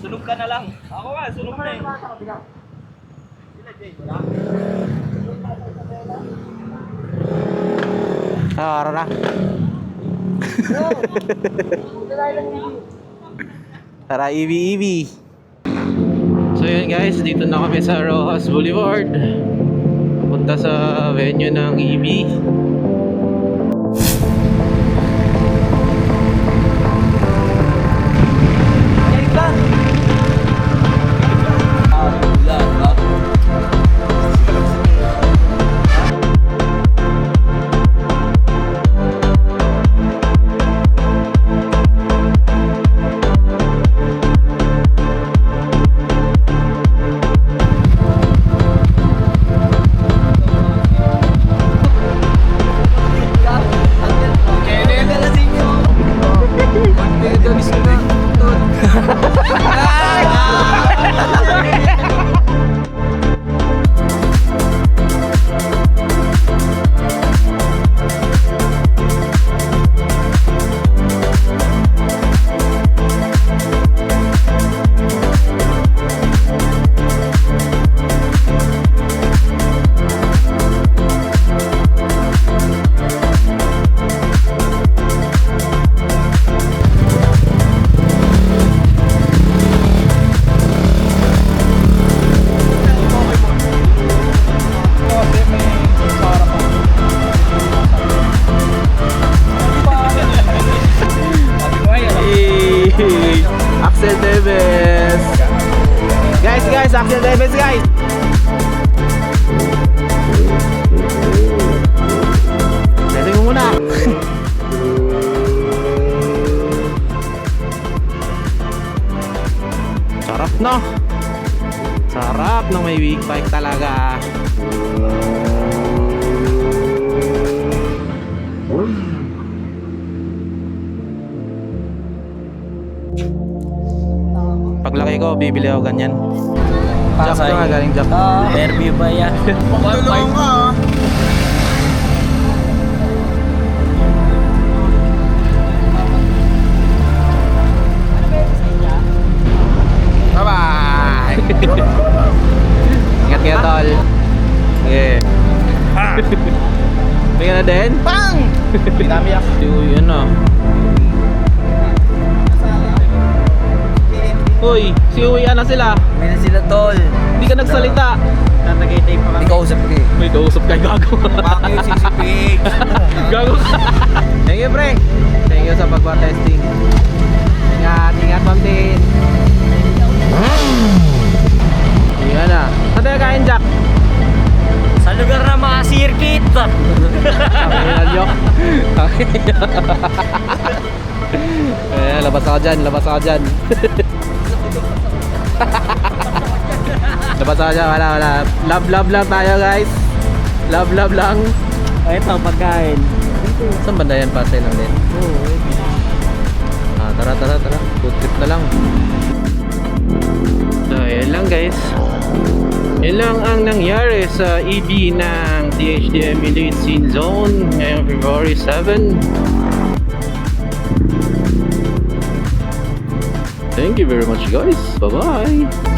Sunog ka na lang. Ako nga, sunog na eh. Sila Jay, wala? Araw na. Tara, EV. So yun guys, dito na kami sa Rojas Boulevard. Punta sa venue ng EV. Axel Davis. Guys, Axel Davis, guys. Setting mo muna. Sarap no? Sarap ng may weak bike talaga. Paglaki ko, bibili ako ganyan. Jack ka nga, galing Jack. Fairview ba yan? Tulong ka. Bye-bye! Ingat kayo, tol. Sige. May ka na din? Bang! Pinamiyak. Yun o. Uy, si Uwi na sila. May na sila tol. Hindi ka nagsalita. Tatagay-tape pa kami. Ikaw usap ka eh. May kausap kayo, gago. Maki yung sisipig. Gago ka. Thank you, pre. Thank you sa pagpa-testing. Ingat, ma'am din. Yan na. Saan tayo kain, Jack? Sa lugar na mga circuit. Sabi nila, joke. Eh, labas ako dyan. Labas ako dyan, wala. Love lang tayo, guys. Love lang. Ito, pagkain. Saan banda yan? Pasay lang din. Tara. Food trip na lang. So, yan lang, guys. Yan lang ang nangyari sa EB ng DHDM Elite Scene Zone ngayong February 7. Thank you very much, guys. Bye-bye.